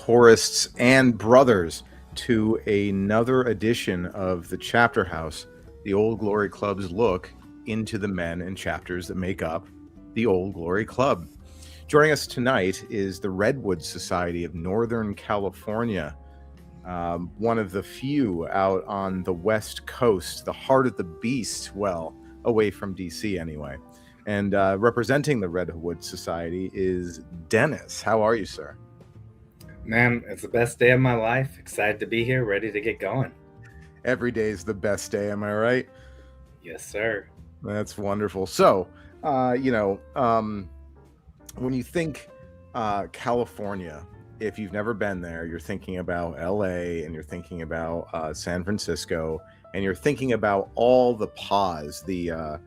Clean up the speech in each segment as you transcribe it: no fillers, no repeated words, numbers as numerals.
tourists and brothers, to another edition of the Chapter House, the Old Glory Club's look into the men and chapters that make up the Old Glory Club. Joining us tonight is the Redwood Society of Northern California, one of the few out on the West Coast, the heart of the beast, well, away from DC anyway. And representing the Redwood Society is Dennis. How are you, sir? Man, it's the best day of my life. Excited to be here, ready to get going. Every day is the best day, am I right? Yes, sir. That's wonderful. So, when you think California, if you've never been there, you're thinking about LA and you're thinking about San Francisco, and you're thinking about all the pause, look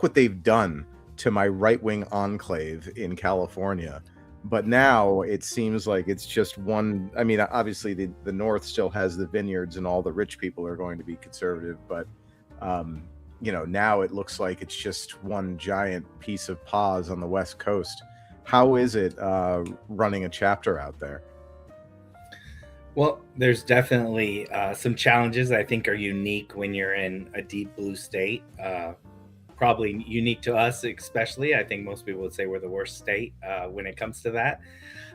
what they've done to my right-wing enclave in California. But now it seems like it's just one. I mean, obviously the North still has the vineyards and all the rich people are going to be conservative, but now it looks like it's just one giant piece of pause on the West Coast. How is it running a chapter out there? Well, there's definitely some challenges I think are unique when you're in a deep blue state. Probably unique to us, especially. I think most people would say we're the worst state when it comes to that.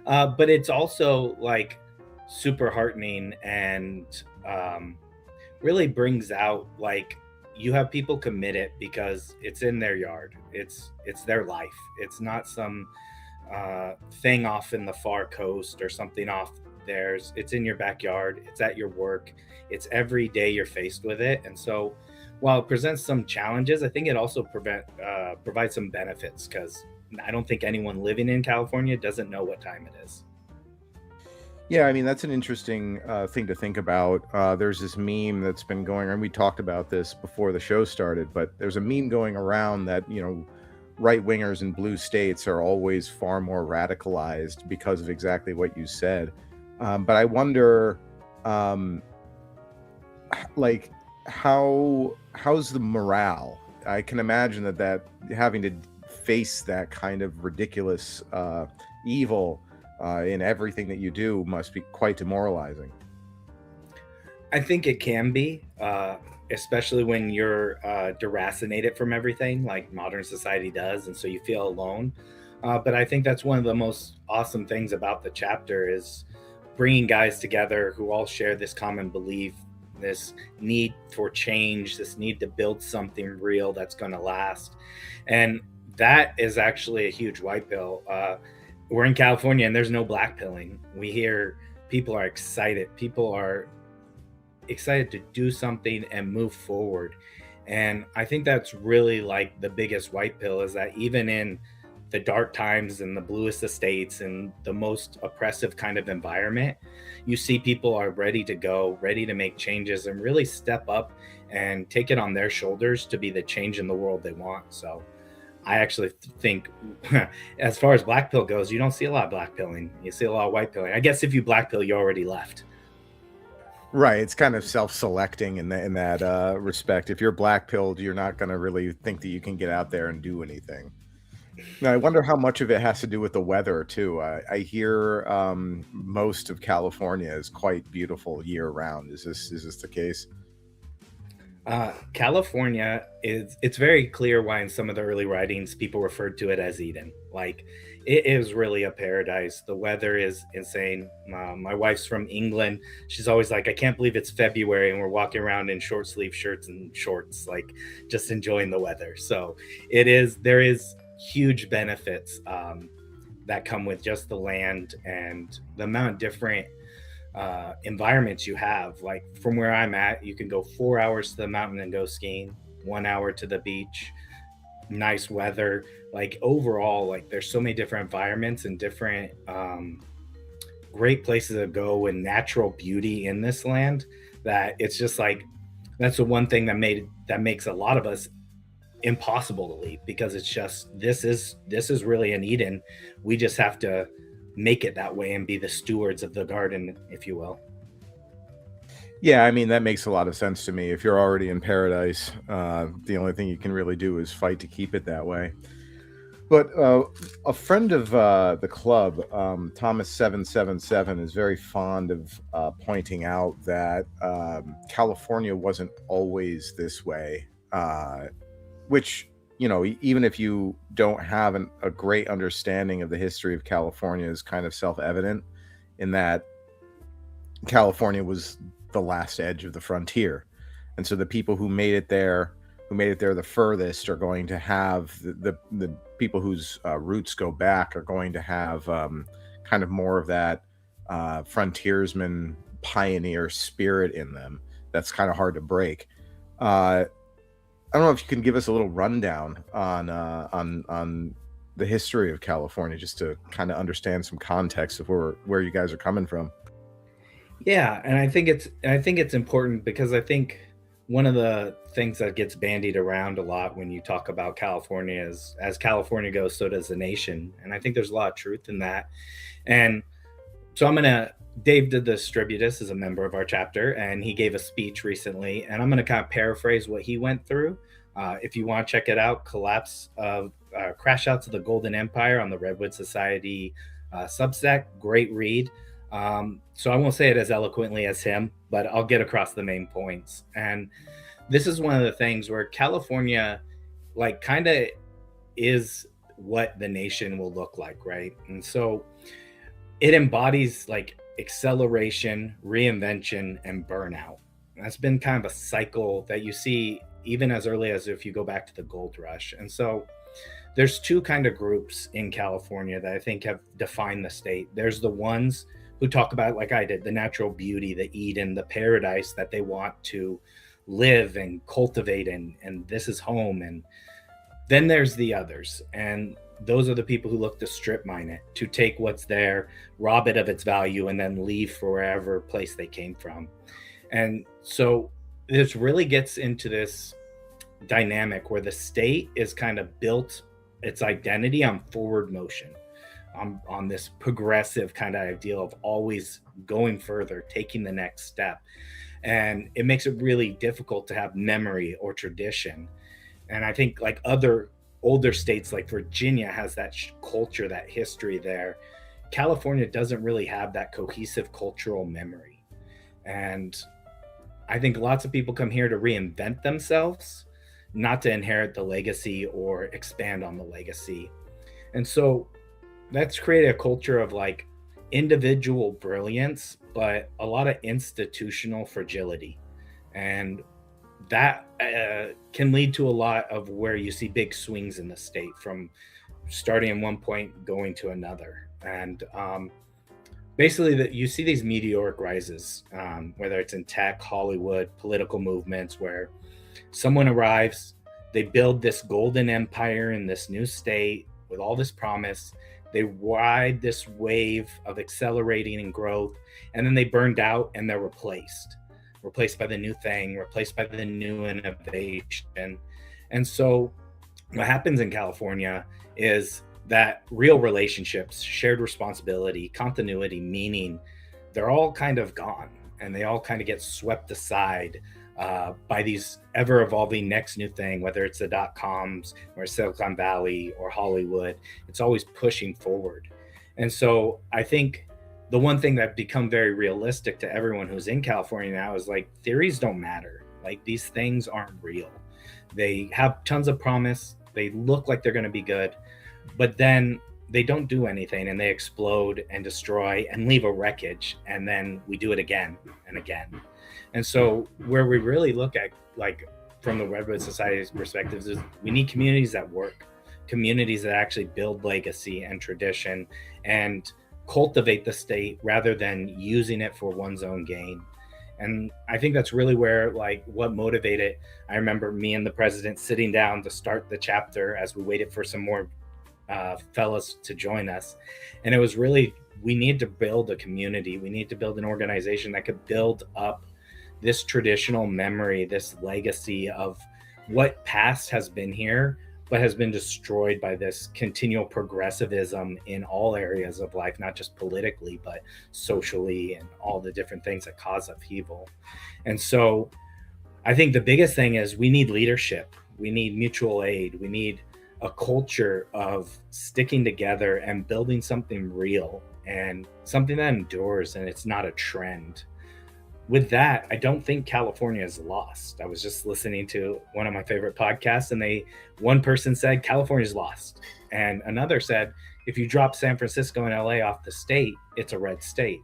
But it's also like super heartening and really brings out like you have people committed because it's in their yard. It's their life. It's not some thing off in the far coast or something off theirs. It's in your backyard. It's at your work. It's every day you're faced with it. And so while it presents some challenges, I think it also provides some benefits because I don't think anyone living in California doesn't know what time it is. Yeah, I mean, that's an interesting thing to think about. There's this meme that's been going on. We talked about this before the show started, but there's a meme going around that, right-wingers in blue states are always far more radicalized because of exactly what you said. But I wonder, how's the morale? I can imagine that having to face that kind of ridiculous evil in everything that you do must be quite demoralizing. I think it can be, especially when you're deracinated from everything like modern society does, and so you feel alone. But I think that's one of the most awesome things about the chapter is bringing guys together who all share this common belief, this need for change, this need to build something real that's going to last. And that is actually a huge white pill. We're in California and there's no black pilling. We hear people are excited. People are excited to do something and move forward. And I think that's really like the biggest white pill is that even in the dark times and the bluest estates and the most oppressive kind of environment, you see people are ready to go, ready to make changes and really step up and take it on their shoulders to be the change in the world they want. So I actually think as far as black pill goes, you don't see a lot of black pilling. You see a lot of white pilling. I guess if you black pill, you already left. Right. It's kind of self-selecting in that respect. If you're black pilled, you're not going to really think that you can get out there and do anything. Now, I wonder how much of it has to do with the weather too. I hear most of California is quite beautiful year round. Is this the case? California it's very clear why in some of the early writings people referred to it as Eden. Like it is really a paradise. The weather is insane. My wife's from England. She's always like, I can't believe it's February and we're walking around in short sleeve shirts and shorts, like just enjoying the weather. So there is huge benefits that come with just the land and the amount of different environments you have. Like from where I'm at, you can go 4 hours to the mountain and go skiing, 1 hour to the beach, nice weather. Like overall, like there's so many different environments and different great places to go and natural beauty in this land that it's just like that's the one thing that makes a lot of us impossible to leave, because it's just this is really an Eden. We just have to make it that way and be the stewards of the garden, if you will. Yeah, I mean, that makes a lot of sense to me. If you're already in paradise, the only thing you can really do is fight to keep it that way. But a friend of the club, Thomas777, is very fond of pointing out that California wasn't always this way, which, even if you don't have a great understanding of the history of California, is kind of self-evident in that California was the last edge of the frontier. And so the people who made it there the furthest are going to have the people whose roots go back are going to have kind of more of that frontiersman pioneer spirit in them. That's kind of hard to break. I don't know if you can give us a little rundown on the history of California, just to kind of understand some context of where you guys are coming from. Yeah, and I think it's important because I think one of the things that gets bandied around a lot when you talk about California is, as California goes, so does the nation, and I think there's a lot of truth in that. And so I'm gonna Dave did the Distributus as a member of our chapter, and he gave a speech recently, and I'm gonna kind of paraphrase what he went through. If you want to check it out, collapse of crash outs of the Golden Empire on the Redwood Society Substack, great read. So I won't say it as eloquently as him, but I'll get across the main points. And this is one of the things where California, like, kind of is what the nation will look like, right? And so it embodies like acceleration, reinvention, and burnout. That's been kind of a cycle that you see even as early as if you go back to the gold rush. And so there's two kind of groups in California that I think have defined the state. There's the ones who talk about, like I did, the natural beauty, the Eden, the paradise that they want to live and cultivate, and this is home. And then there's the others, and those are the people who look to strip mine it, to take what's there, rob it of its value, and then leave for wherever place they came from. And so this really gets into this dynamic where the state is kind of built its identity on forward motion, on this progressive kind of ideal of always going further, taking the next step. And it makes it really difficult to have memory or tradition. And I think, like other older states like Virginia has that culture, that history there. California doesn't really have that cohesive cultural memory. And I think lots of people come here to reinvent themselves, not to inherit the legacy or expand on the legacy. And so that's created a culture of like individual brilliance, but a lot of institutional fragility. And that can lead to a lot of where you see big swings in the state, from starting in one point going to another. And basically, that you see these meteoric rises, whether it's in tech, Hollywood, political movements, where someone arrives, they build this golden empire in this new state with all this promise. They ride this wave of accelerating and growth, and then they burned out and they're replaced by the new thing, replaced by the new innovation. And so what happens in California is that real relationships, shared responsibility, continuity, meaning, they're all kind of gone, and they all kind of get swept aside by these ever evolving next new thing, whether it's the .coms or Silicon Valley or Hollywood. It's always pushing forward. And so I think the one thing that become very realistic to everyone who's in California now is, like, theories don't matter. Like, these things aren't real. They have tons of promise. They look like they're going to be good, but then they don't do anything, and they explode and destroy and leave a wreckage. And then we do it again and again. And so where we really look at, like, from the Redwood Society's perspectives, is we need communities that work, communities that actually build legacy and tradition and cultivate the state rather than using it for one's own gain. And I think that's really where, like, what motivated, I remember me and the president sitting down to start the chapter as we waited for some more fellows to join us. And it was really, we need to build a community. We need to build an organization that could build up this traditional memory, this legacy of what past has been here, but has been destroyed by this continual progressivism in all areas of life, not just politically, but socially, and all the different things that cause upheaval. And so I think the biggest thing is we need leadership. We need mutual aid. We need a culture of sticking together and building something real and something that endures and it's not a trend. With that, I don't think California is lost. I was just listening to one of my favorite podcasts, and one person said California's lost, and another said if you drop San Francisco and LA off the state, it's a red state.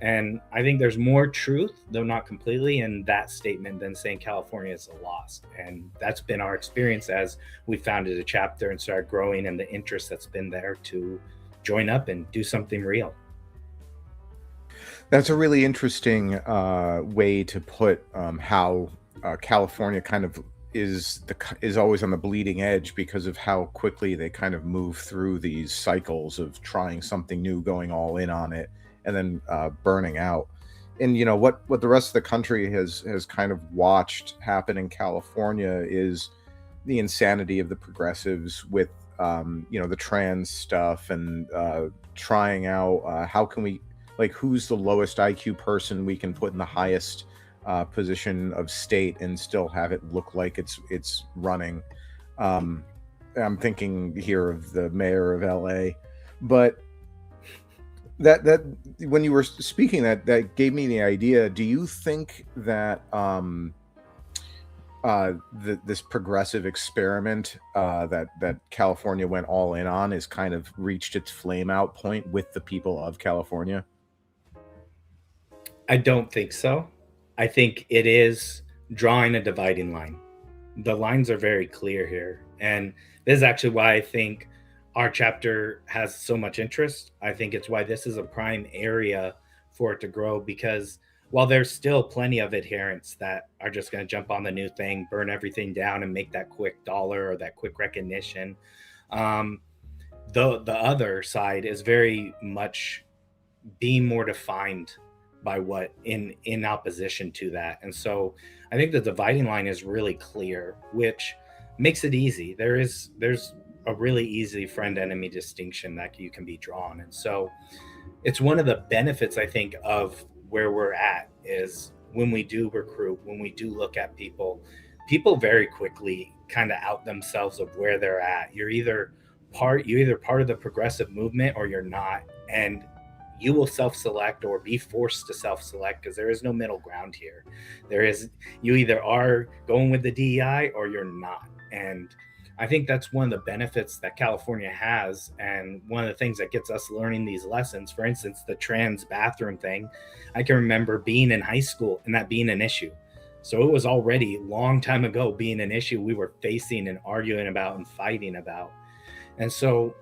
And I think there's more truth, though not completely, in that statement than saying California is a lost. And that's been our experience as we founded a chapter and started growing, and the interest that's been there to join up and do something real. That's a really interesting way to put how California kind of is always on the bleeding edge because of how quickly they kind of move through these cycles of trying something new, going all in on it, and then burning out. And what the rest of the country has kind of watched happen in California is the insanity of the progressives with the trans stuff and trying out how can we, like, who's the lowest IQ person we can put in the highest position of state and still have it look like it's running. I'm thinking here of the mayor of LA, but that when you were speaking, that gave me the idea. Do you think that this progressive experiment that California went all in on is kind of reached its flame out point with the people of California? I don't think so. I think it is drawing a dividing line. The lines are very clear here. And this is actually why I think our chapter has so much interest. I think it's why this is a prime area for it to grow, because while there's still plenty of adherents that are just going to jump on the new thing, burn everything down, and make that quick dollar or that quick recognition, um, the other side is very much being more defined by what in opposition to that. And so I think the dividing line is really clear, which makes it easy. There's a really easy friend enemy distinction that you can be drawn. And so it's one of the benefits, I think, of where we're at is when we do recruit, when we do look at people very quickly kind of out themselves of where they're at. You're either part of the progressive movement or you're not. And you will self-select or be forced to self-select, because there is no middle ground here. You either are going with the DEI or you're not. And I think that's one of the benefits that California has, and one of the things that gets us learning these lessons. For instance, the trans bathroom thing, I can remember being in high school and that being an issue. So it was already a long time ago being an issue we were facing and arguing about and fighting about. And so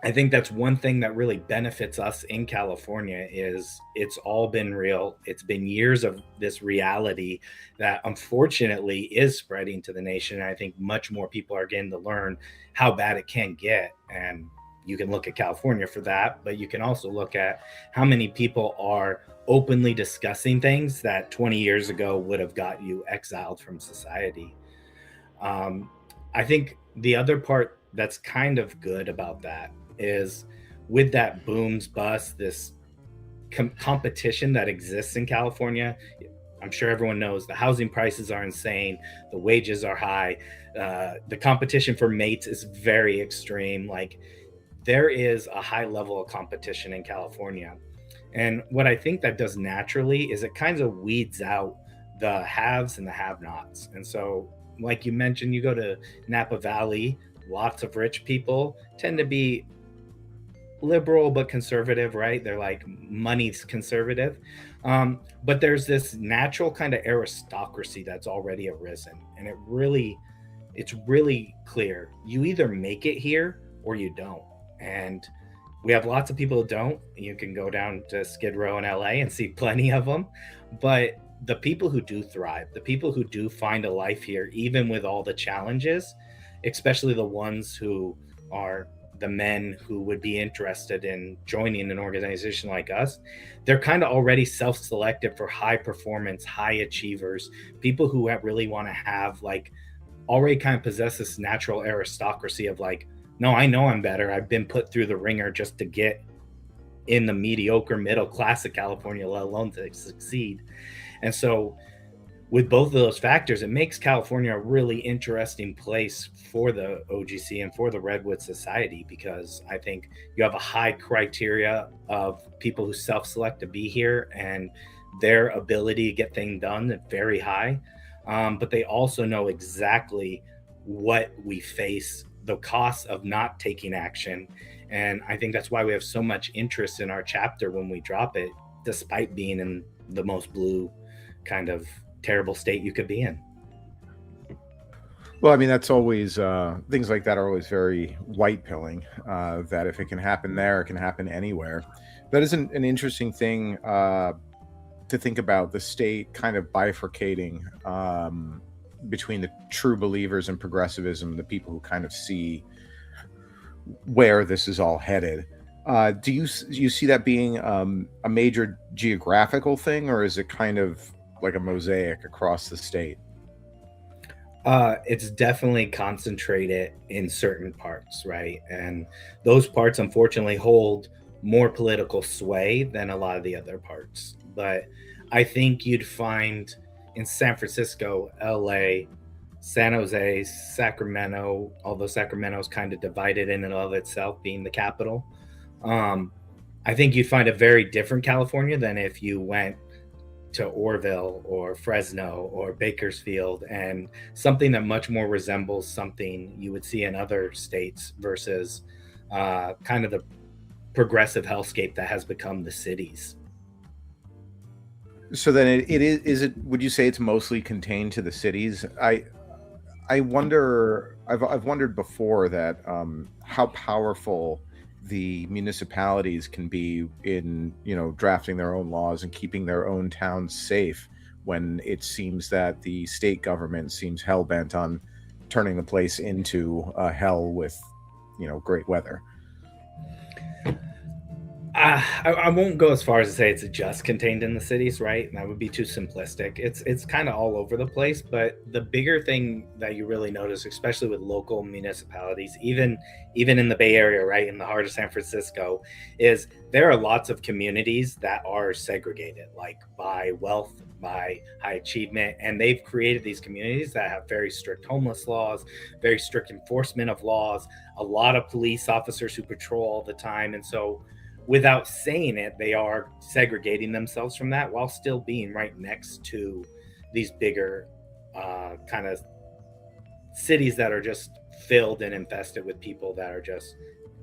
I think that's one thing that really benefits us in California is it's all been real. It's been years of this reality that unfortunately is spreading to the nation. And I think much more people are getting to learn how bad it can get. And you can look at California for that, but you can also look at how many people are openly discussing things that 20 years ago would have got you exiled from society. I think the other part that's kind of good about that is with that booms bust, this competition that exists in California. I'm sure everyone knows the housing prices are insane, the wages are high, the competition for mates is very extreme. Like, there is a high level of competition in California. And what I think that does naturally is it kind of weeds out the haves and the have-nots. And so, like you mentioned, you go to Napa Valley, lots of rich people tend to be liberal but conservative, right? They're like money's conservative. But there's this natural kind of aristocracy that's already arisen. And it's really clear. You either make it here or you don't. And we have lots of people who don't. You can go down to Skid Row in LA and see plenty of them. But the people who do thrive, the people who do find a life here, even with all the challenges, especially the ones who are the men who would be interested in joining an organization like us, they're kind of already self-selected for high performance, high achievers, people who really want to have, like, already kind of possess this natural aristocracy of like, no, I know I'm better. I've been put through the ringer just to get in the mediocre middle class of California, let alone to succeed. And so with both of those factors, it makes California a really interesting place for the OGC and for the Redwood Society, because I think you have a high criteria of people who self-select to be here, and their ability to get things done is very high. But they also know exactly what we face, the costs of not taking action. And I think that's why we have so much interest in our chapter when we drop it, despite being in the most blue kind of terrible state you could be in. Well, I mean, that's always things like that are always very white pilling. That if it can happen there, it can happen anywhere. That is an interesting thing to think about, the state kind of bifurcating between the true believers in progressivism, the people who kind of see where this is all headed. Do you see that being a major geographical thing, or is it kind of like a mosaic across the state? It's definitely concentrated in certain parts, right? And those parts, unfortunately, hold more political sway than a lot of the other parts. But I think you'd find in San Francisco, LA, San Jose, Sacramento, although Sacramento's kind of divided in and of itself, being the capital. Um, I think you'd find a very different California than if you went to Orville or Fresno or Bakersfield, and something that much more resembles something you would see in other states versus kind of the progressive hellscape that has become the cities. So then is it, would you say it's mostly contained to the cities? I wonder, I've wondered before that how powerful the municipalities can be in, you know, drafting their own laws and keeping their own towns safe, when it seems that the state government seems hell bent on turning the place into a hell with, you know, great weather. I won't go as far as to say it's just contained in the cities, right? That would be too simplistic. It's kind of all over the place, but the bigger thing that you really notice, especially with local municipalities, even in the Bay Area, right, in the heart of San Francisco, is there are lots of communities that are segregated, like by wealth, by high achievement, and they've created these communities that have very strict homeless laws, very strict enforcement of laws, a lot of police officers who patrol all the time, and so without saying it, they are segregating themselves from that while still being right next to these bigger kind of cities that are just filled and infested with people that are just,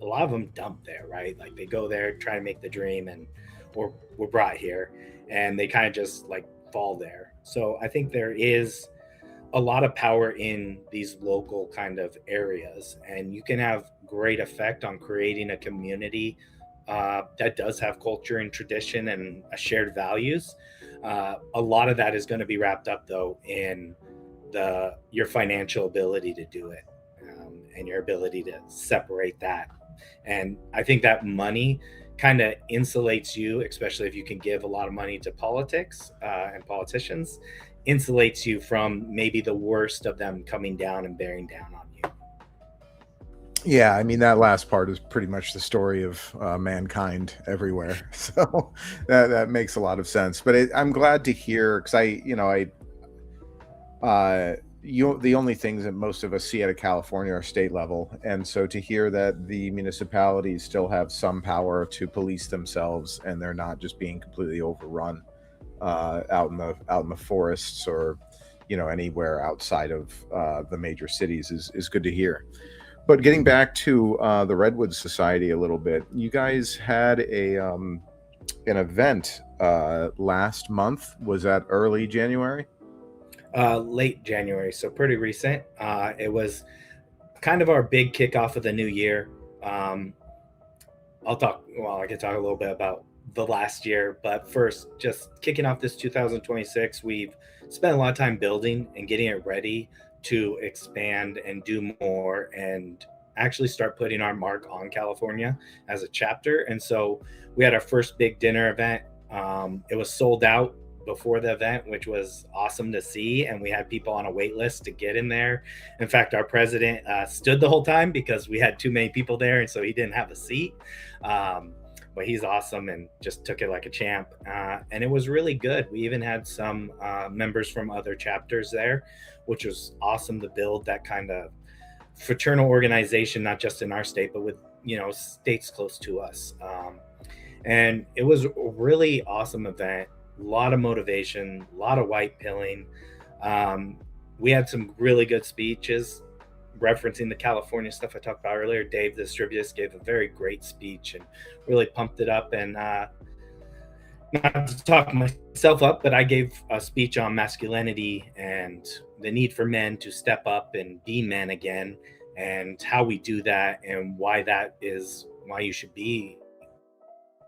a lot of them dumped there, right? Like they go there, try to make the dream, and or were brought here, and they kind of just like fall there. So I think there is a lot of power in these local kind of areas, and you can have great effect on creating a community that does have culture and tradition and a shared values. A lot of that is going to be wrapped up though in your financial ability to do it, and your ability to separate that. And I think that money kind of insulates you, especially if you can give a lot of money to politics and politicians, insulates you from maybe the worst of them coming down and bearing down on you. Yeah, I mean, that last part is pretty much the story of mankind everywhere. So that makes a lot of sense. But I'm glad to hear, because the only things that most of us see out of California are state level, and so to hear that the municipalities still have some power to police themselves and they're not just being completely overrun out in the forests, or anywhere outside of the major cities, is good to hear. But getting back to the Redwood Society a little bit, you guys had an event last month. Was that early January? Late January, so pretty recent. It was kind of our big kickoff of the new year. I can talk a little bit about the last year, but first, just kicking off this 2026, we've spent a lot of time building and getting it ready to expand and do more and actually start putting our mark on California as a chapter. And so we had our first big dinner event. It was sold out before the event, which was awesome to see. And we had people on a wait list to get in there. In fact, our president stood the whole time because we had too many people there. And so he didn't have a seat. but he's awesome and just took it like a champ. And it was really good. We even had some members from other chapters there, which was awesome to build that kind of fraternal organization, not just in our state, but with, states close to us. And it was a really awesome event, a lot of motivation, a lot of white pilling. We had some really good speeches referencing the California stuff I talked about earlier. Dave, the distributist, gave a very great speech and really pumped it up. And not to talk myself up, but I gave a speech on masculinity and the need for men to step up and be men again, and how we do that, and why you should be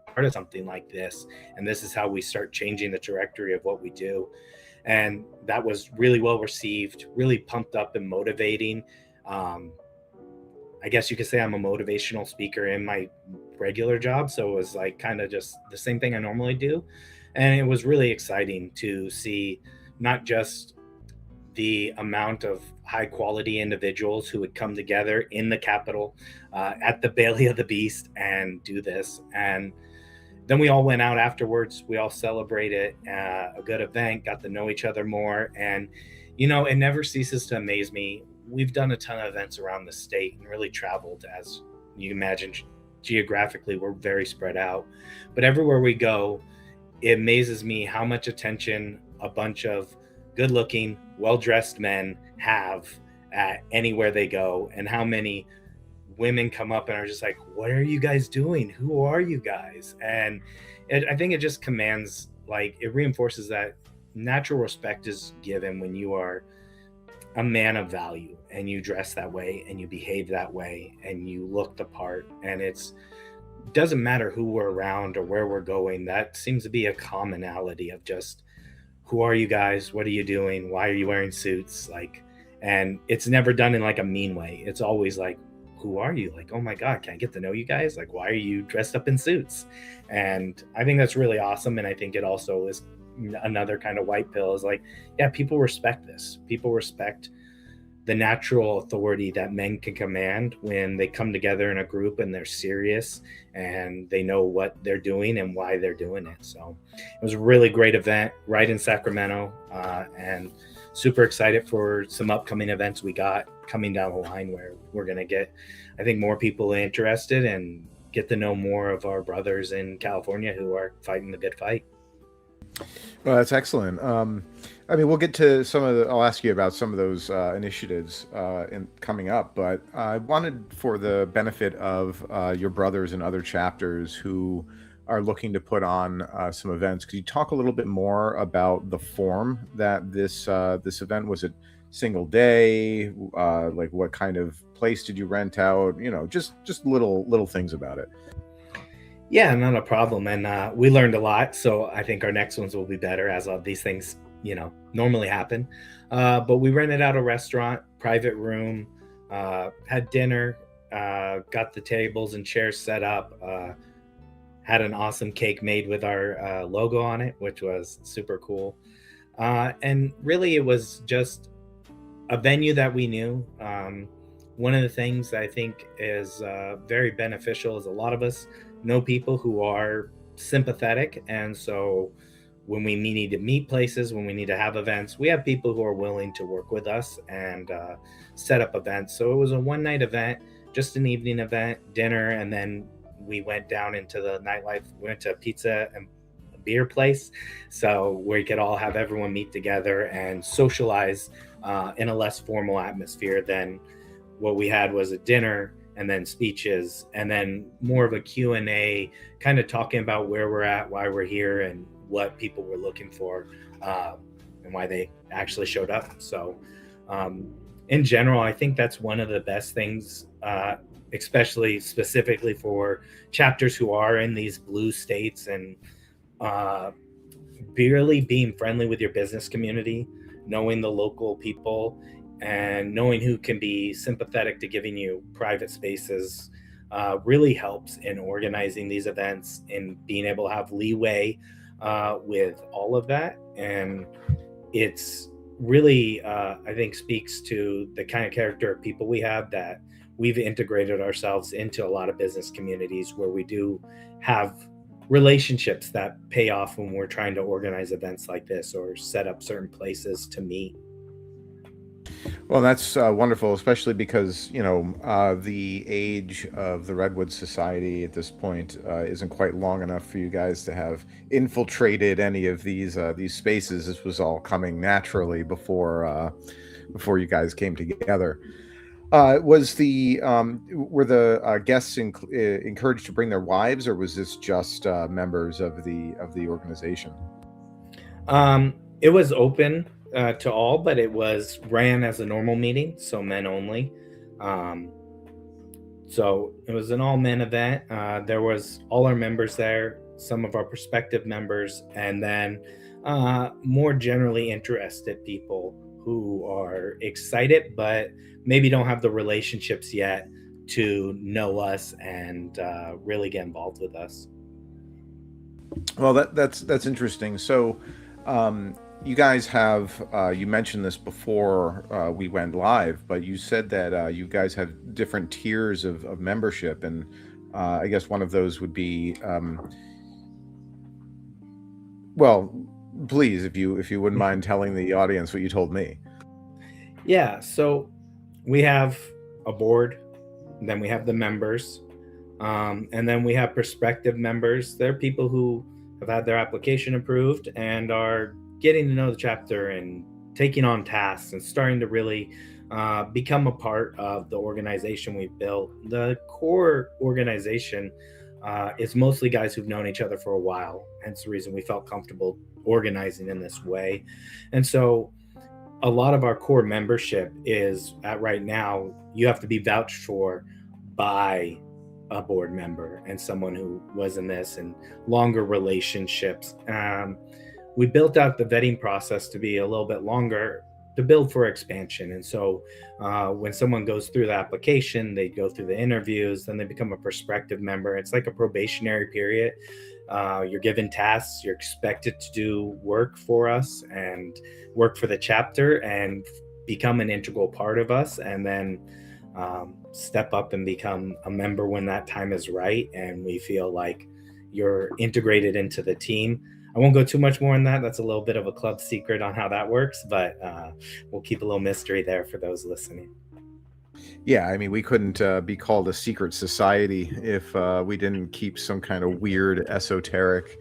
part of something like this. And this is how we start changing the trajectory of what we do. And that was really well received, really pumped up and motivating. I guess you could say I'm a motivational speaker in my regular job. So it was like kind of just the same thing I normally do. And it was really exciting to see not just the amount of high quality individuals who would come together in the Capitol at the Bailey of the Beast and do this. And then we all went out afterwards. We all celebrated a good event, got to know each other more. And, it never ceases to amaze me. We've done a ton of events around the state and really traveled, as you imagine. Geographically, we're very spread out. But everywhere we go, it amazes me how much attention a bunch of good-looking, well-dressed men have at anywhere they go, and how many women come up and are just like, what are you guys doing? Who are you guys? And I think it just commands, it reinforces that natural respect is given when you are a man of value and you dress that way and you behave that way and you look the part. And it doesn't matter who we're around or where we're going. That seems to be a commonality of just, who are you guys? What are you doing? Why are you wearing suits? And it's never done in a mean way. It's always like, who are you? Oh my God, can I get to know you guys? Why are you dressed up in suits? And I think that's really awesome. And I think it also is another kind of white pill is people respect this. People respect the natural authority that men can command when they come together in a group and they're serious and they know what they're doing and why they're doing it. So it was a really great event right in Sacramento, and super excited for some upcoming events we got coming down the line where we're going to get, I think, more people interested and get to know more of our brothers in California who are fighting the good fight. Well, that's excellent. We'll get to I'll ask you about some of those initiatives coming up, but I wanted, for the benefit of your brothers and other chapters who are looking to put on some events, could you talk a little bit more about the form that this event was? It single day? What kind of place did you rent out? Just little things about it. Yeah, not a problem. And we learned a lot. So I think our next ones will be better, as all these things, normally happen. But we rented out a restaurant, private room, had dinner, got the tables and chairs set up, had an awesome cake made with our logo on it, which was super cool. And really, it was just a venue that we knew. One of the things I think is very beneficial is a lot of us know people who are sympathetic. And so when we need to meet places, when we need to have events, we have people who are willing to work with us and set up events. So it was a one-night event, just an evening event, dinner, and then we went down into the nightlife. We went to a pizza and beer place, so we could all have everyone meet together and socialize in a less formal atmosphere than what we had was a dinner and then speeches and then more of a Q&A, kind of talking about where we're at, why we're here, and what people were looking for, and why they actually showed up. So in general, I think that's one of the best things, especially specifically for chapters who are in these blue states, and really being friendly with your business community, knowing the local people, and knowing who can be sympathetic to giving you private spaces really helps in organizing these events and being able to have leeway with all of that. And it's really, I think, speaks to the kind of character of people we have, that we've integrated ourselves into a lot of business communities where we do have relationships that pay off when we're trying to organize events like this or set up certain places to meet. Well, that's wonderful, especially because the age of the Redwood Society at this point isn't quite long enough for you guys to have infiltrated any of these spaces. This was all coming naturally before you guys came together. Was the were the guests encouraged to bring their wives, or was this just members of the organization? It was open to all, but it was ran as a normal meeting, so men only. Um, so it was an all men event. There was all our members there, some of our prospective members, and then more generally interested people who are excited but maybe don't have the relationships yet to know us and really get involved with us. Well, that's interesting. So, you guys have you mentioned this before we went live, but you said that you guys have different tiers of membership, and I guess one of those would be, well, please, if you wouldn't mind telling the audience what you told me. Yeah, so we have a board, then we have the members, and then we have prospective members. They're people who have had their application approved and are getting to know the chapter and taking on tasks and starting to really become a part of the organization we've built. The core organization is mostly guys who've known each other for a while, hence the reason we felt comfortable organizing in this way. And so a lot of our core membership is at right now, you have to be vouched for by a board member and someone who was in this and longer relationships. We built out the vetting process to be a little bit longer to build for expansion. And so when someone goes through the application, they go through the interviews, then they become a prospective member. It's like a probationary period. You're given tasks, you're expected to do work for us and work for the chapter and become an integral part of us, and then step up and become a member when that time is right and we feel like you're integrated into the team. I won't go too much more on that. That's a little bit of a club secret on how that works, but we'll keep a little mystery there for those listening. Yeah, I mean, we couldn't be called a secret society if we didn't keep some kind of weird esoteric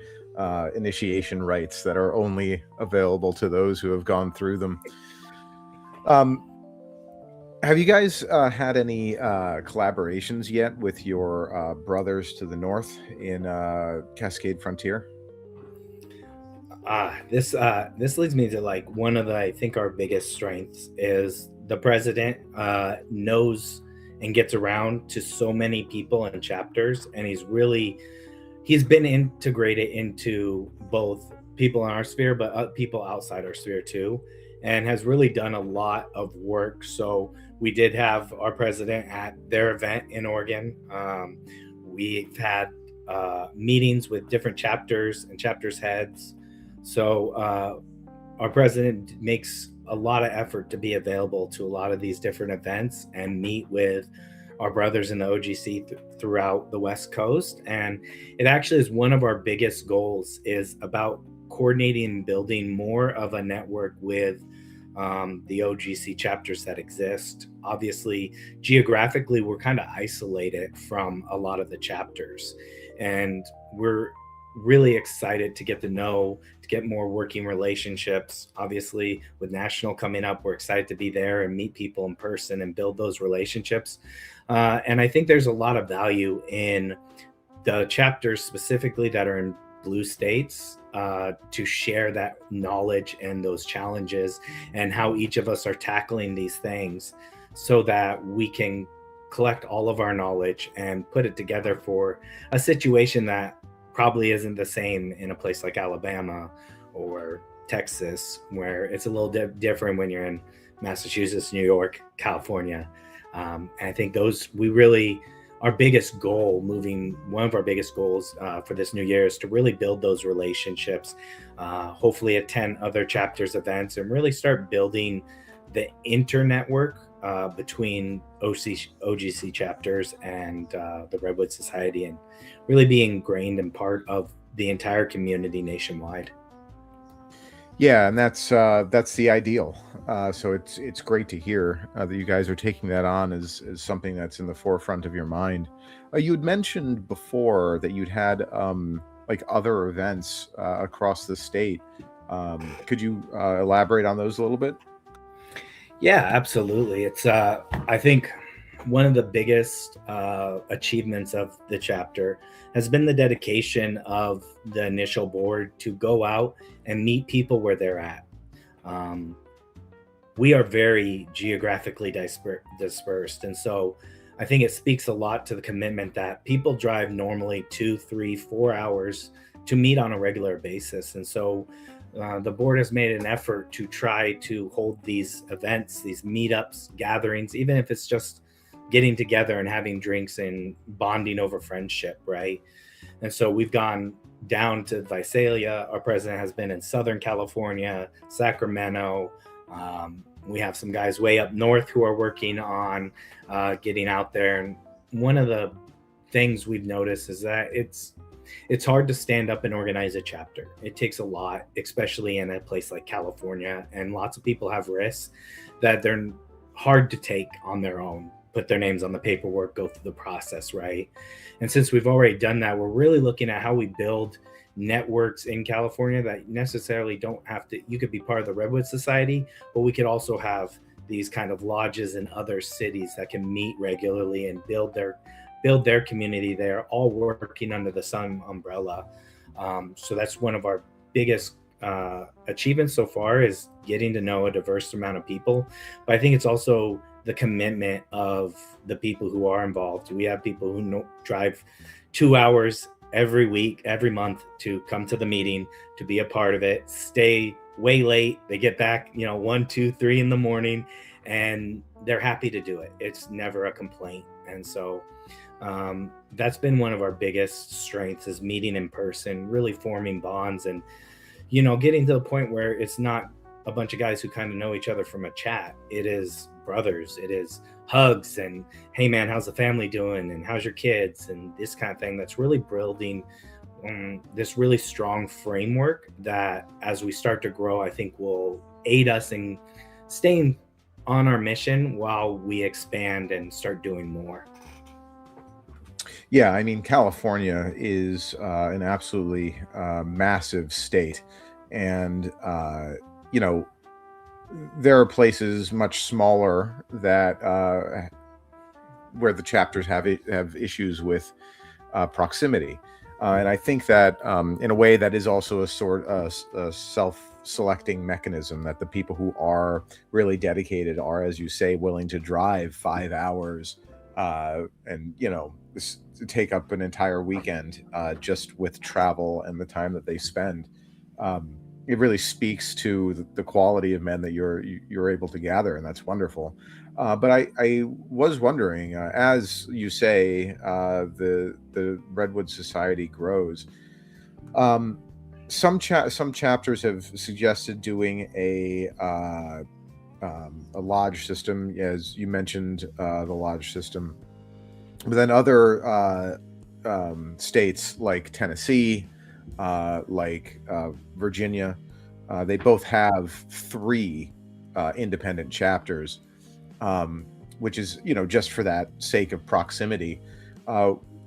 initiation rites that are only available to those who have gone through them. Have you guys had any collaborations yet with your brothers to the north in Cascade Frontier? This leads me to like one of the, I think our biggest strengths is the president knows and gets around to so many people and chapters, and he's been integrated into both people in our sphere but people outside our sphere too, and has really done a lot of work. So we did have our president at their event in Oregon. We've had meetings with different chapters and chapters heads. So our president makes a lot of effort to be available to a lot of these different events and meet with our brothers in the OGC throughout the West Coast. And it actually is one of our biggest goals, is about coordinating and building more of a network with the OGC chapters that exist. Obviously, geographically, we're kind of isolated from a lot of the chapters, and we're really excited to get more working relationships. Obviously, with National coming up, we're excited to be there and meet people in person and build those relationships. And I think there's a lot of value in the chapters specifically that are in blue states to share that knowledge and those challenges and how each of us are tackling these things, so that we can collect all of our knowledge and put it together for a situation that probably isn't the same in a place like Alabama or Texas, where it's a little different when you're in Massachusetts, New York, California. And I think one of our biggest goals for this new year is to really build those relationships, hopefully attend other chapters events and really start building the internetwork between OGC chapters and the Redwood Society, and really be ingrained and part of the entire community nationwide. Yeah, and that's the ideal. So it's great to hear that you guys are taking that on as something that's in the forefront of your mind. You had mentioned before that you'd had like other events across the state. Could you elaborate on those a little bit? Yeah, absolutely. It's I think one of the biggest achievements of the chapter has been the dedication of the initial board to go out and meet people where they're at. Um, we are very geographically dispersed, and so I think it speaks a lot to the commitment that people drive normally 2, 3, 4 hours to meet on a regular basis. And so the board has made an effort to try to hold these events, these meetups, gatherings, even if it's just getting together and having drinks and bonding over friendship, right? And so we've gone down to Visalia. Our president has been in Southern California, Sacramento. We have some guys way up north who are working on getting out there. And one of the things we've noticed is that it's hard to stand up and organize a chapter. It takes a lot, especially in a place like California, and lots of people have risks that they're hard to take on their own, put their names on the paperwork, go through the process, right? And since we've already done that, we're really looking at how we build networks in California that necessarily don't have to, you could be part of the Redwood Society, but we could also have these kind of lodges in other cities that can meet regularly and build their community there, all working under the sun umbrella. So that's one of our biggest achievements so far, is getting to know a diverse amount of people. But I think it's also the commitment of the people who are involved. We have people who drive 2 hours every week, every month, to come to the meeting, to be a part of it, stay way late. They get back, 1, 2, 3 in the morning, and they're happy to do it. It's never a complaint. And so that's been one of our biggest strengths, is meeting in person, really forming bonds, and getting to the point where it's not a bunch of guys who kind of know each other from a chat. It is brothers. It is hugs and, hey man, how's the family doing, and how's your kids, and this kind of thing. That's really building this really strong framework that, as we start to grow, I think will aid us in staying on our mission while we expand and start doing more. Yeah, I mean, California is an absolutely massive state, and there are places much smaller that where the chapters have issues with proximity, and I think that in a way that is also a sort of a self-selecting mechanism, that the people who are really dedicated are, as you say, willing to drive 5 hours and to take up an entire weekend just with travel and the time that they spend. It really speaks to the quality of men that you're able to gather, and that's wonderful. But I was wondering, as you say, the Redwood Society grows. Some chapters have suggested doing a lodge system, as you mentioned, the lodge system. But then other states like Tennessee, like Virginia, they both have 3 independent chapters, which is, just for that sake of proximity.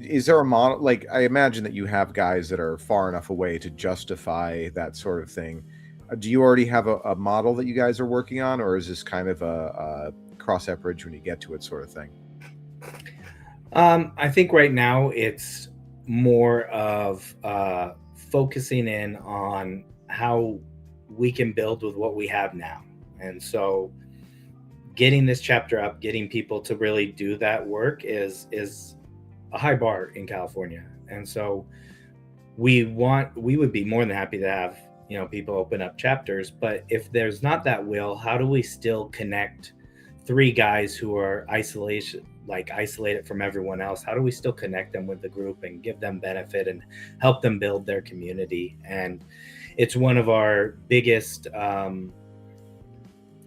Is there a model? Like, I imagine that you have guys that are far enough away to justify that sort of thing. Do you already have a model that you guys are working on, or is this kind of a cross that bridge when you get to it sort of thing? I think right now it's more of focusing in on how we can build with what we have now. And so getting this chapter up, getting people to really do that work is a high bar in California. And so we would be more than happy to have, people open up chapters. But if there's not that will, how do we still connect 3 guys who are isolated from everyone else? How do we still connect them with the group and give them benefit and help them build their community? And it's one of our biggest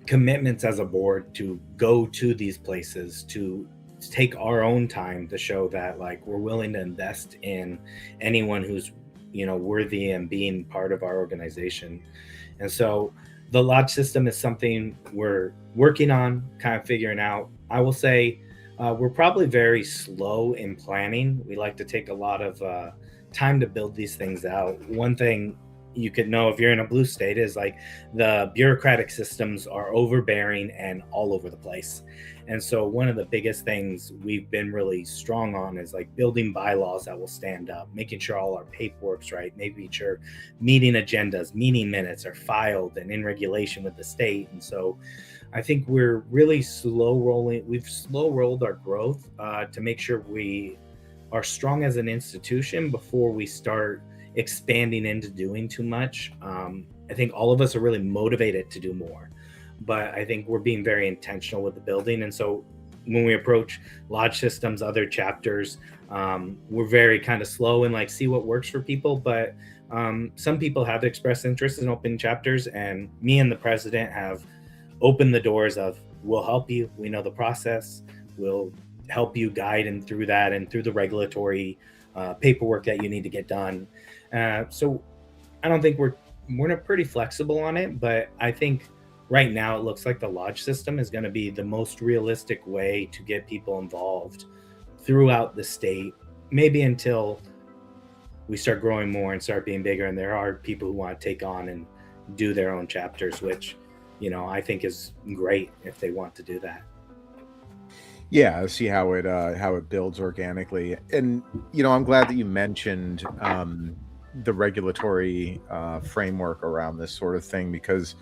commitments as a board to go to these places, to take our own time to show that like we're willing to invest in anyone who's, you know, worthy and being part of our organization. And so the lodge system is something we're working on, kind of figuring out. I will say we're probably very slow in planning. We like to take a lot of time to build these things out. One thing you could know if you're in a blue state is like the bureaucratic systems are overbearing and all over the place. And so one of the biggest things we've been really strong on is like building bylaws that will stand up, making sure all our paperwork's right, making sure meeting agendas, meeting minutes are filed and in regulation with the state. And so I think we're really slow rolling. We've slow rolled our growth to make sure we are strong as an institution before we start expanding into doing too much. I think all of us are really motivated to do more, but I think we're being very intentional with the building. And so when we approach lodge systems, other chapters, we're very kind of slow and like see what works for people. But some people have expressed interest in opening chapters, and me and the president have opened the doors of, we'll help you. We know the process. We'll help you guide and through that and through the regulatory paperwork that you need to get done. So I don't think we're pretty flexible on it, but I think right now it looks like the lodge system is going to be the most realistic way to get people involved throughout the state, maybe until we start growing more and start being bigger. And there are people who want to take on and do their own chapters, which, you know, I think is great if they want to do that. Yeah, see how it builds organically. And you know, I'm glad that you mentioned the regulatory framework around this sort of thing, because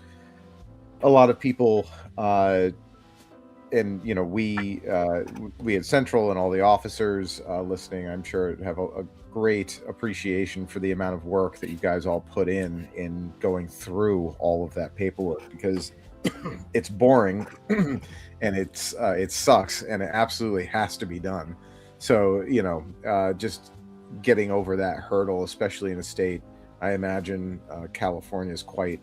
a lot of people and you know, we at Central and all the officers listening, I'm sure have a great appreciation for the amount of work that you guys all put in going through all of that paperwork, because it's boring and it sucks and it absolutely has to be done. So you know, just getting over that hurdle, especially in a state, I imagine California is quite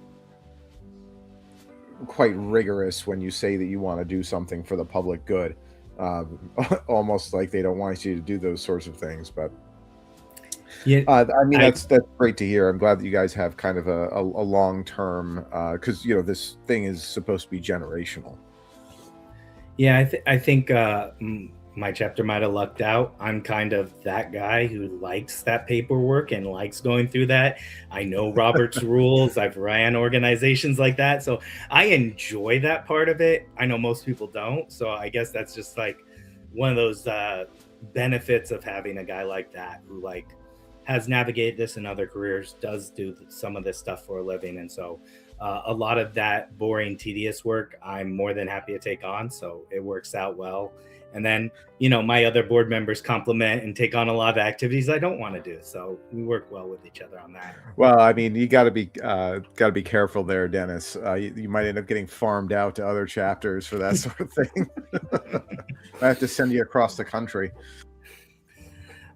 rigorous when you say that you want to do something for the public good. Almost like they don't want you to do those sorts of things. But Yeah, I mean, I, that's great to hear. I'm glad that you guys have kind of a long term, because you know, this thing is supposed to be generational. yeah, I think my chapter might have lucked out. I'm kind of that guy who likes that paperwork and likes going through that. I know Robert's rules. I've ran organizations like that, so I enjoy that part of it. I know most people don't, so I guess that's just like one of those benefits of having a guy like that who like has navigated this in other careers, does do some of this stuff for a living, and so a lot of that boring, tedious work, I'm more than happy to take on. So it works out well. And then, you know, my other board members compliment and take on a lot of activities I don't want to do. So we work well with each other on that. Well, I mean, you got to be careful there, Dennis. You might end up getting farmed out to other chapters for that sort of thing. I have to send you across the country.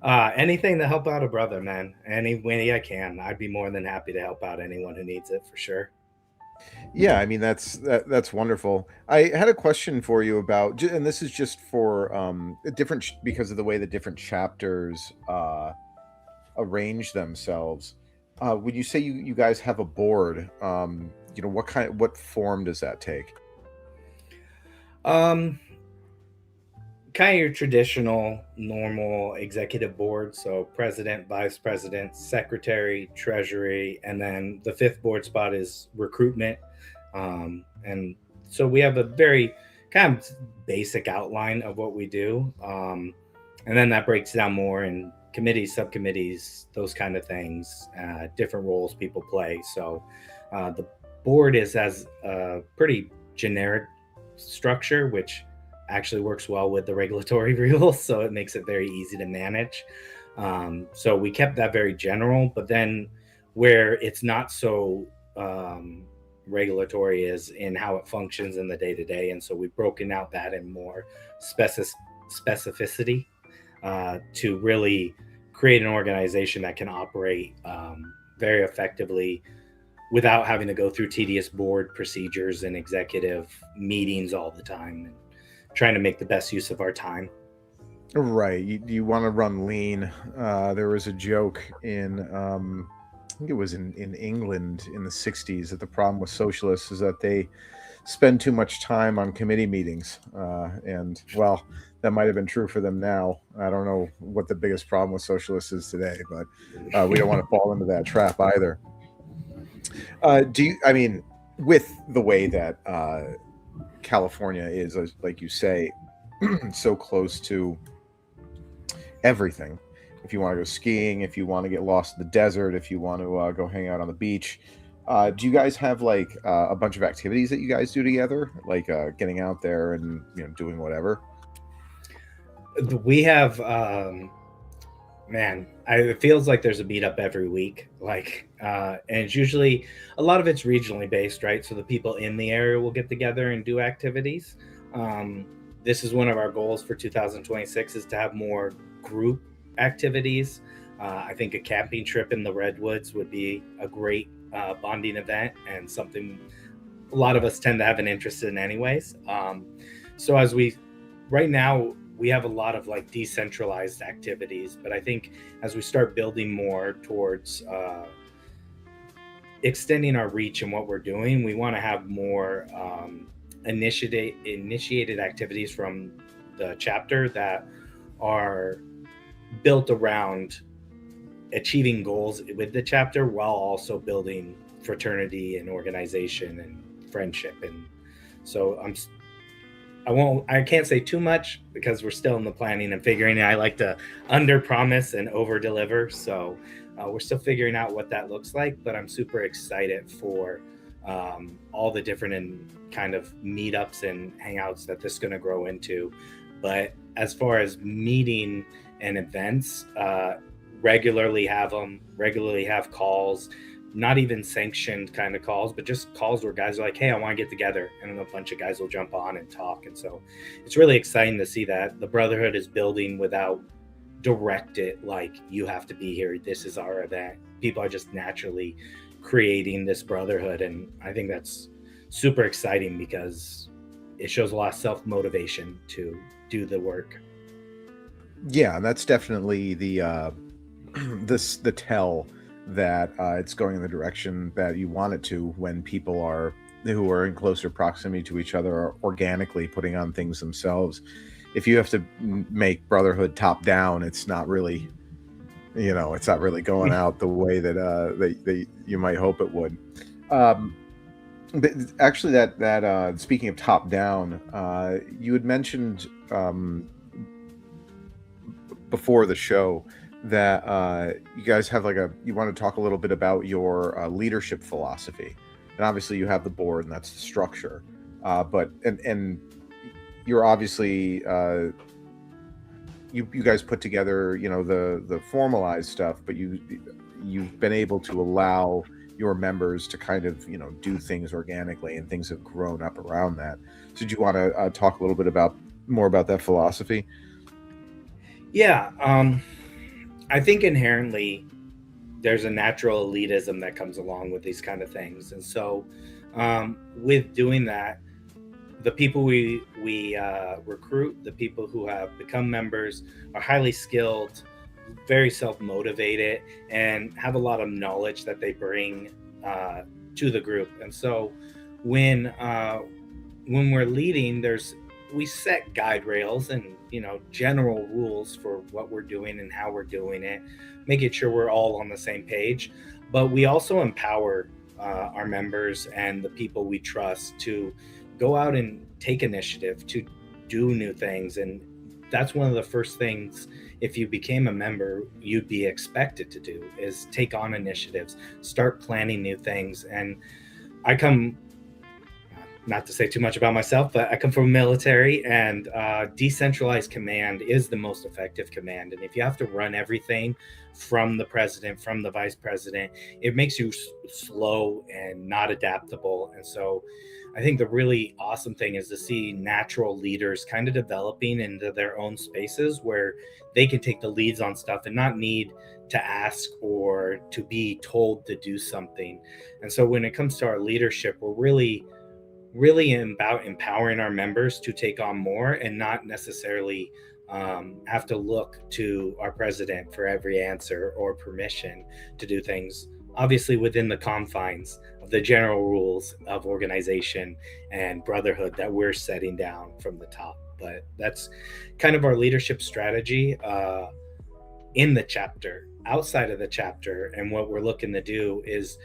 Anything to help out a brother, man. Any way I can, I'd be more than happy to help out anyone who needs it for sure. Yeah, I mean, that's wonderful. I had a question for you about, and this is just for because of the way the different chapters arrange themselves. Would you say you guys have a board? You know, what form does that take? Um, Kind of your traditional, normal executive board. So president, vice president, secretary, treasury, and then the fifth board spot is recruitment. And so we have a very kind of basic outline of what we do. And then that breaks down more in committees, subcommittees, those kind of things, different roles people play. So the board has a pretty generic structure, which actually works well with the regulatory rules, so it makes it very easy to manage. So we kept that very general, but then where it's not so regulatory is in how it functions in the day to day, and so we've broken out that in more specificity to really create an organization that can operate very effectively without having to go through tedious board procedures and executive meetings all the time, and trying to make the best use of our time. Right. You want to run lean. There was a joke in, I think it was in England in the 60s, that the problem with socialists is that they spend too much time on committee meetings. And, well, that might have been true for them now. I don't know what the biggest problem with socialists is today, but we don't want to fall into that trap either. I mean, with the way that California is, like you say, so close to everything. If you want to go skiing, if you want to get lost in the desert, if you want to go hang out on the beach, do you guys have like a bunch of activities that you guys do together, like getting out there and doing whatever? We have, man, it feels like there's a meetup every week. Like, and it's usually a lot of it's regionally based, right? So the people in the area will get together and do activities. This is one of our goals for 2026 is to have more group activities. I think a camping trip in the Redwoods would be a great bonding event, and something a lot of us tend to have an interest in anyways. So right now, we have a lot of like decentralized activities, but I think as we start building more towards extending our reach in what we're doing, we want to have more initiated activities from the chapter that are built around achieving goals with the chapter while also building fraternity and organization and friendship. And so I can't say too much because we're still in the planning and figuring. I like to under promise and over deliver. So we're still figuring out what that looks like, but I'm super excited for all the different and kind of meetups and hangouts that this is going to grow into. But as far as meeting and events, regularly have calls, not even sanctioned kind of calls, but just calls where guys are like, hey, I want to get together. And then a bunch of guys will jump on and talk. And so it's really exciting to see that the brotherhood is building without directed, like, you have to be here, this is our event. People are just naturally creating this brotherhood. And I think that's super exciting because it shows a lot of self-motivation to do the work. Yeah, that's definitely the the tell that it's going in the direction that you want it to, when people who are in closer proximity to each other are organically putting on things themselves. If you have to make brotherhood top down, it's not really going out the way that you might hope it would. But actually, that speaking of top down, you had mentioned before the show that you guys have you want to talk a little bit about your leadership philosophy. And obviously you have the board, and that's the structure, but you're obviously you guys put together the formalized stuff, but you've been able to allow your members to kind of do things organically, and things have grown up around that. So do you want to talk a little bit more about that philosophy? Yeah, I think inherently there's a natural elitism that comes along with these kind of things. And so with doing that, the people we recruit, the people who have become members, are highly skilled, very self-motivated, and have a lot of knowledge that they bring to the group. And so when we're leading, we set guide rails and general rules for what we're doing and how we're doing it, making sure we're all on the same page. But we also empower our members and the people we trust to go out and take initiative, to do new things. And that's one of the first things, if you became a member, you'd be expected to do, is take on initiatives, start planning new things. And I come not to say too much about myself, but I come from military, and decentralized command is the most effective command. And if you have to run everything from the president, from the vice president, it makes you slow and not adaptable. And so I think the really awesome thing is to see natural leaders kind of developing into their own spaces where they can take the leads on stuff and not need to ask or to be told to do something. And so when it comes to our leadership, we're really about empowering our members to take on more and not necessarily have to look to our president for every answer or permission to do things, obviously within the confines of the general rules of organization and brotherhood that we're setting down from the top. But that's kind of our leadership strategy in the chapter. Outside of the chapter, and what we're looking to do is,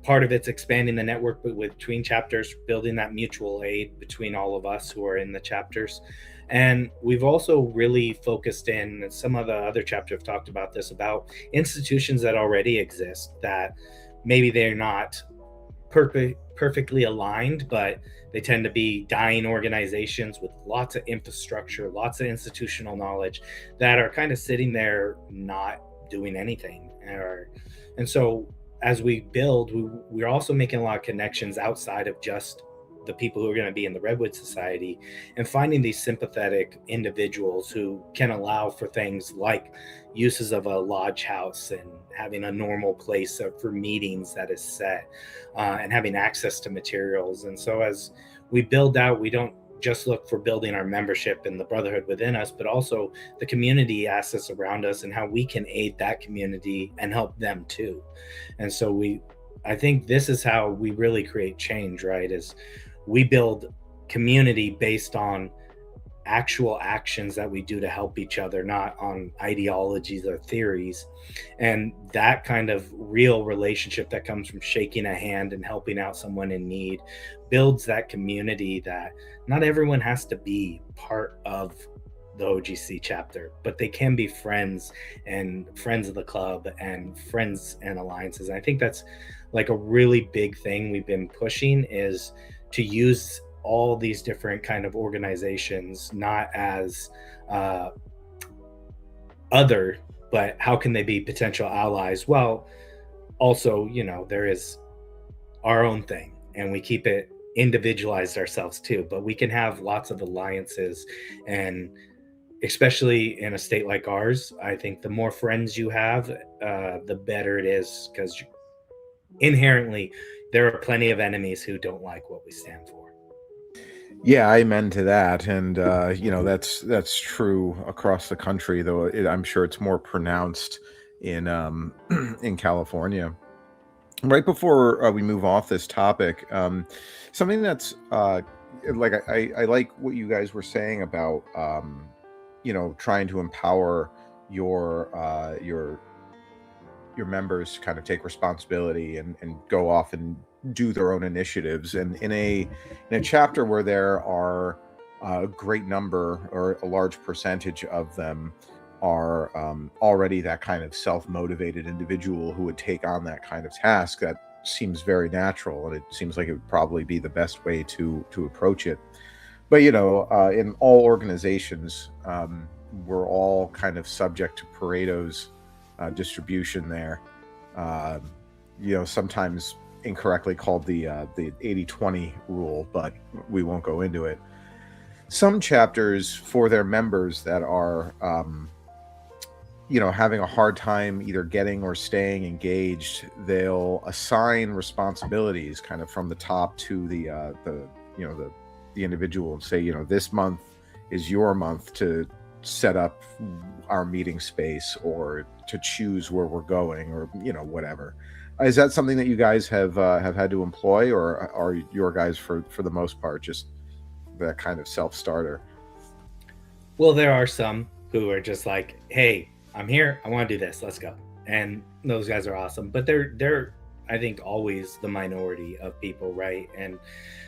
part of it's expanding the network between chapters, building that mutual aid between all of us who are in the chapters. And we've also really focused in, some of the other chapters have talked about this, about institutions that already exist that maybe they're not perfectly aligned, but they tend to be dying organizations with lots of infrastructure, lots of institutional knowledge that are kind of sitting there not doing anything. And so as we build, we're also making a lot of connections outside of just the people who are going to be in the Redwood Society, and finding these sympathetic individuals who can allow for things like uses of a lodge house and having a normal place for meetings that is set, and having access to materials. And so as we build out, we don't just look for building our membership and the brotherhood within us, but also the community assets around us and how we can aid that community and help them too. And so I think this is how we really create change, right? Is we build community based on actual actions that we do to help each other, not on ideologies or theories. And that kind of real relationship that comes from shaking a hand and helping out someone in need builds that community that not everyone has to be part of the OGC chapter, but they can be friends and friends of the club and friends and alliances. And I think that's like a really big thing we've been pushing, is to use all these different kind of organizations not as other, but how can they be potential allies? Well, also, there is our own thing, and we keep it individualized ourselves too, but we can have lots of alliances. And especially in a state like ours, I think the more friends you have, the better it is, because inherently there are plenty of enemies who don't like what we stand for. Yeah, amen to that. And that's true across the country, though I'm sure it's more pronounced in in California. Right before we move off this topic, something that's like I like what you guys were saying about trying to empower your members to kind of take responsibility and go off and do their own initiatives. And in a chapter where there are a great number, or a large percentage of them, are already that kind of self-motivated individual who would take on that kind of task, that seems very natural, and it seems like it would probably be the best way to approach it. But in all organizations, we're all kind of subject to Pareto's distribution there. Sometimes incorrectly called the 80-20 rule, but we won't go into it. Some chapters, for their members that are having a hard time either getting or staying engaged, they'll assign responsibilities kind of from the top to the individual, and say, this month is your month to set up our meeting space, or to choose where we're going, or whatever. Is that something that you guys have had to employ, or are your guys for the most part just that kind of self-starter? Well, there are some who are just like, hey, I'm here, I want to do this, let's go. And those guys are awesome, but they're I think always the minority of people, right? And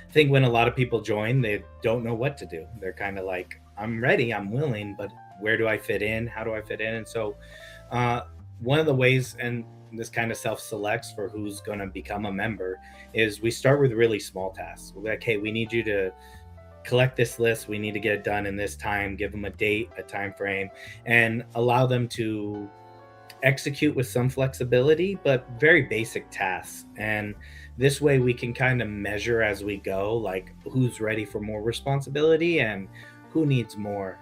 I think when a lot of people join, they don't know what to do. They're kind of like, I'm ready, I'm willing, but where do I fit in? How do I fit in? And so one of the ways, and this kind of self-selects for who's going to become a member is we start with really small tasks. We're like, hey, we need you to collect this list, we need to get it done in this time, give them a date, a time frame, and allow them to execute with some flexibility, but very basic tasks. And this way we can kind of measure as we go, like who's ready for more responsibility and who needs more.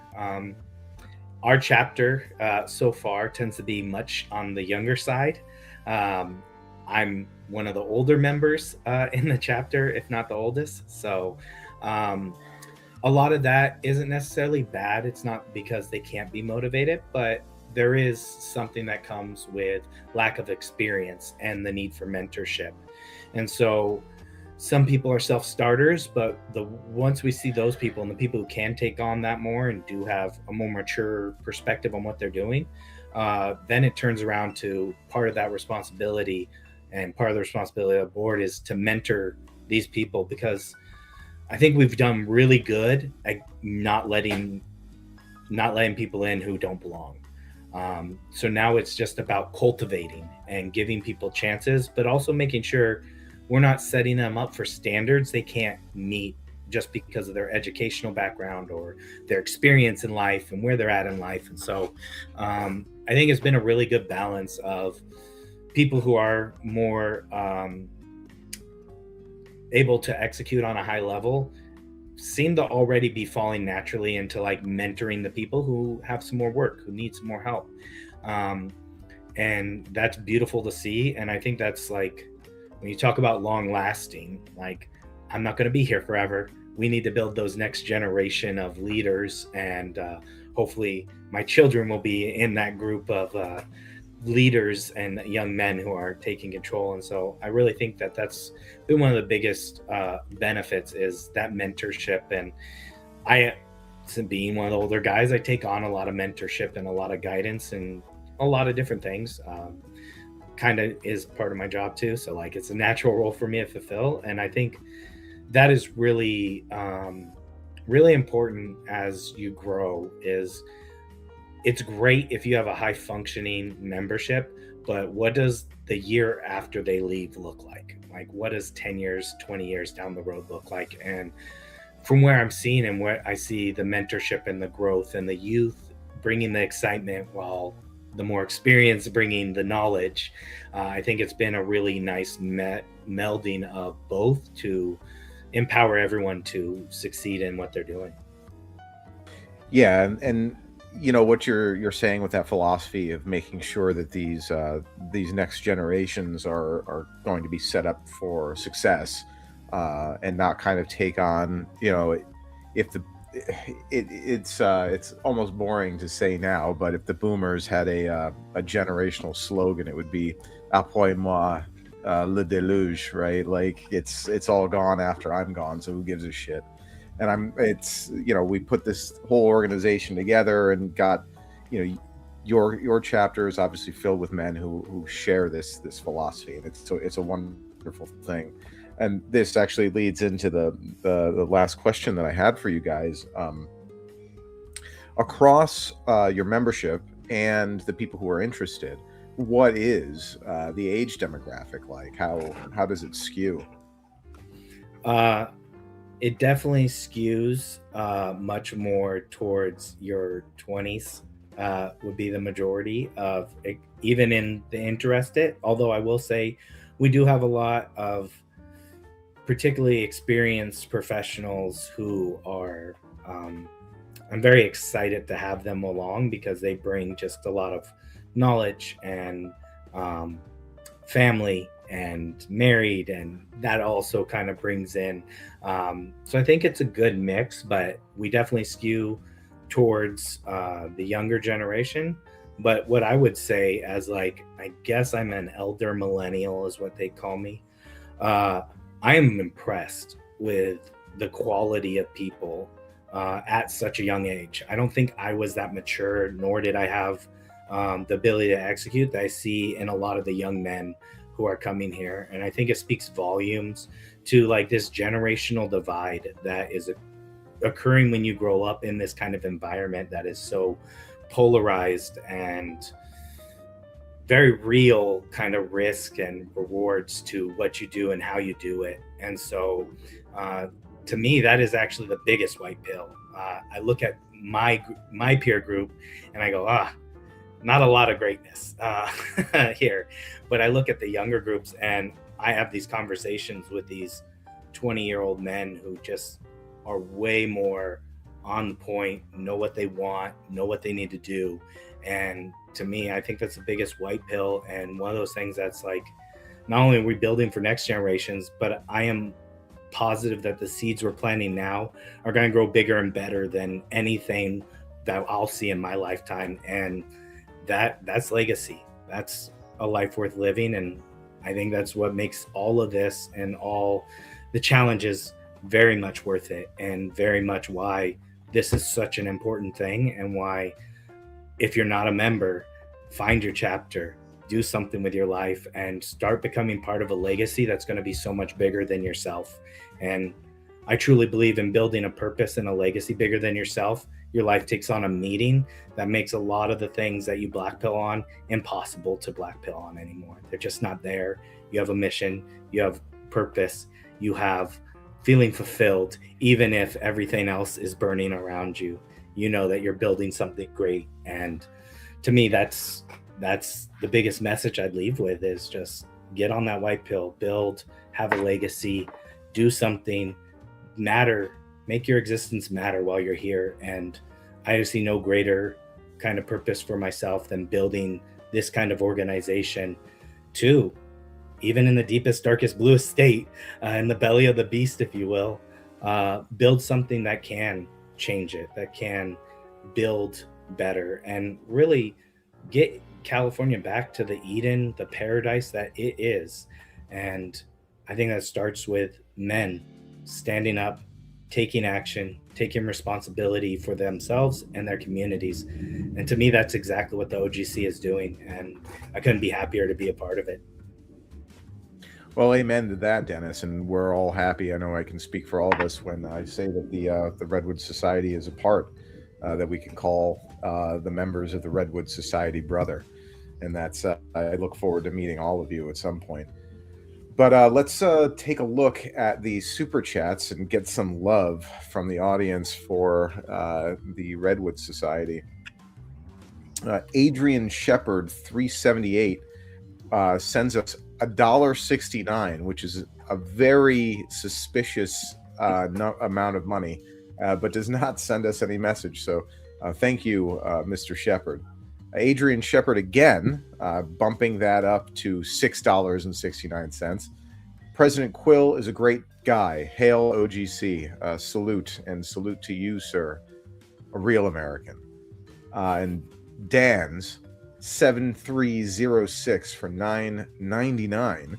Our chapter so far tends to be much on the younger side. I'm one of the older members in the chapter, if not the oldest. So a lot of that isn't necessarily bad. It's not because they can't be motivated, but there is something that comes with lack of experience and the need for mentorship. And so some people are self-starters, but once we see those people and the people who can take on that more and do have a more mature perspective on what they're doing, then it turns around to part of that responsibility, and part of the responsibility of the board is to mentor these people, because I think we've done really good at not letting people in who don't belong. So now it's just about cultivating and giving people chances, but also making sure we're not setting them up for standards they can't meet just because of their educational background or their experience in life and where they're at in life. And so I think it's been a really good balance of people who are more able to execute on a high level seem to already be falling naturally into like mentoring the people who have some more work, who need some more help. And that's beautiful to see. And I think that's like, when you talk about long lasting, like, I'm not going to be here forever. We need to build those next generation of leaders. And hopefully my children will be in that group of leaders and young men who are taking control. And so I really think that that's been one of the biggest benefits, is that mentorship. And being one of the older guys, I take on a lot of mentorship and a lot of guidance and a lot of different things. Kind of is part of my job too. So like, it's a natural role for me to fulfill. And I think that is really, really important as you grow. It's great if you have a high functioning membership, but what does the year after they leave look like? Like, what does 10 years, 20 years down the road look like? And from where I'm seeing and where I see the mentorship and the growth and the youth bringing the excitement, while the more experience bringing the knowledge, I think it's been a really nice melding of both to empower everyone to succeed in what they're doing. Yeah, and you know what you're saying with that philosophy of making sure that these next generations are going to be set up for success, and not kind of take on, you know, if the it's almost boring to say now, but if the boomers had a generational slogan, it would be "Après moi, le déluge," right? Like, it's all gone after I'm gone, so who gives a shit? And it's, you know, we put this whole organization together and got, you know, your chapter is obviously filled with men who share this philosophy, and it's a wonderful thing. And this actually leads into the last question that I had for you guys. Across your membership and the people who are interested, what is the age demographic like? How does it skew? It definitely skews much more towards your 20s, would be the majority of it, even in the interested. Although I will say we do have a lot of particularly experienced professionals who are, I'm very excited to have them along, because they bring just a lot of knowledge and family and married, and that also kind of brings in, so I think it's a good mix, but we definitely skew towards the younger generation. But what I would say, as like, I guess I'm an elder millennial is what they call me, I am impressed with the quality of people at such a young age. I don't think I was that mature, nor did I have the ability to execute that I see in a lot of the young men who are coming here. And I think it speaks volumes to like this generational divide that is occurring when you grow up in this kind of environment that is so polarized and very real kind of risk and rewards to what you do and how you do it. And so, to me, that is actually the biggest white pill. I look at my peer group and I go, not a lot of greatness here. But I look at the younger groups and I have these conversations with these 20-year-old men who just are way more on the point, know what they want, know what they need to do. And to me, I think that's the biggest white pill. And one of those things that's like, not only are we building for next generations, but I am positive that the seeds we're planting now are going to grow bigger and better than anything that I'll see in my lifetime. And that's legacy. That's a life worth living. And I think that's what makes all of this and all the challenges very much worth it, and very much why this is such an important thing, and why, if you're not a member, find your chapter, do something with your life, and start becoming part of a legacy that's going to be so much bigger than yourself. And I truly believe in building a purpose and a legacy bigger than yourself. Your life takes on a meaning that makes a lot of the things that you black pill on impossible to black pill on anymore. They're just not there. You have a mission, you have purpose, you have feeling fulfilled, even if everything else is burning around you. You know that you're building something great. And to me, that's the biggest message I'd leave with, is just get on that white pill, build, have a legacy, do something, matter, make your existence matter while you're here. And I see no greater kind of purpose for myself than building this kind of organization to, even in the deepest, darkest, bluest state, in the belly of the beast, if you will, build something that can change it, that can build better, and really get California back to the Eden, the paradise that it is. And I think that starts with men standing up, taking action, taking responsibility for themselves and their communities. And to me, that's exactly what the OGC is doing. And I couldn't be happier to be a part of it. Well, amen to that, Dennis. And we're all happy. I know I can speak for all of us when I say that the Redwood Society is a part that we can call the members of the Redwood Society brother. And that's I look forward to meeting all of you at some point. But let's take a look at the super chats and get some love from the audience for the Redwood Society. Adrian Shepard 378 sends us $1.69, which is a very suspicious amount of money, but does not send us any message. So thank you, Mr. Shepard. Adrian Shepard again, bumping that up to $6.69. President Quill is a great guy. Hail OGC. Salute, and salute to you, sir. A real American. And Dan's 7306 for $9.99.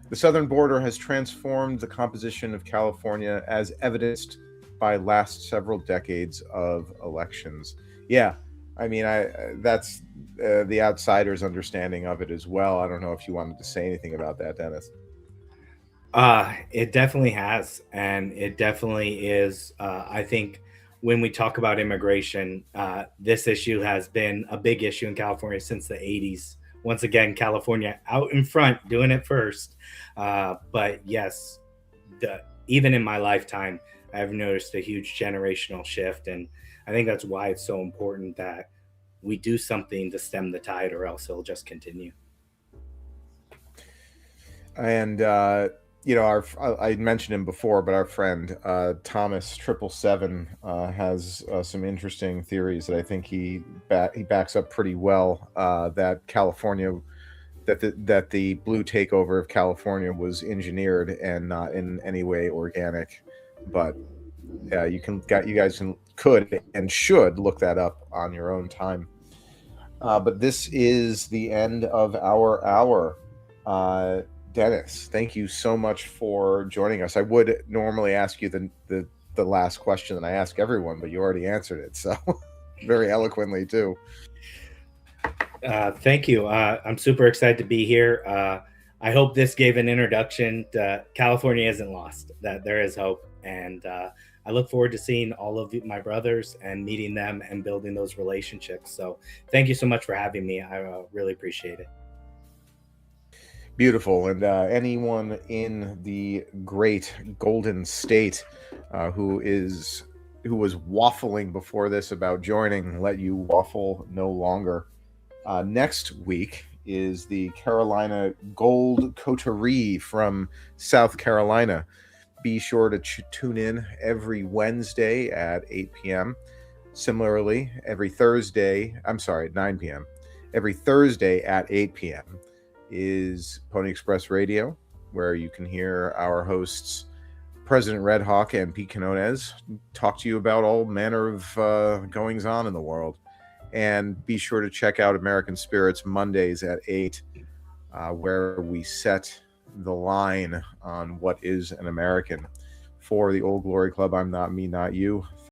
The southern border has transformed the composition of California, as evidenced by last several decades of elections. Yeah, I mean, that's the outsider's understanding of it as well. I don't know if you wanted to say anything about that, Dennis. It definitely has, and it definitely is. I think when we talk about immigration, this issue has been a big issue in California since the 80s. Once again, California out in front, doing it first. But yes, even in my lifetime, I've noticed a huge generational shift. And I think that's why it's so important that we do something to stem the tide, or else it'll just continue. And, I mentioned him before, but our friend Thomas 777 has some interesting theories that I think he backs up pretty well. That California, that the blue takeover of California was engineered and not in any way organic. But you guys could and should look that up on your own time. But this is the end of our hour. Dennis, thank you so much for joining us. I would normally ask you the last question that I ask everyone, but you already answered it, so very eloquently too. Thank you. I'm super excited to be here. I hope this gave an introduction to California isn't lost, that there is hope. And I look forward to seeing all of my brothers and meeting them and building those relationships. So thank you so much for having me. I really appreciate it. Beautiful. And anyone in the great Golden State who was waffling before this about joining, let you waffle no longer. Next week is the Carolina Gold Coterie from South Carolina. Be sure to tune in every Wednesday at 8 p.m. Similarly, every Thursday, I'm sorry, 9 p.m. Every Thursday at 8 p.m. is Pony Express Radio, where you can hear our hosts, President Red Hawk and Pete Quinones, talk to you about all manner of goings on in the world. And be sure to check out American Spirits Mondays at 8, where we set the line on what is an American. For the Old Glory Club, I'm Not Me, Not You.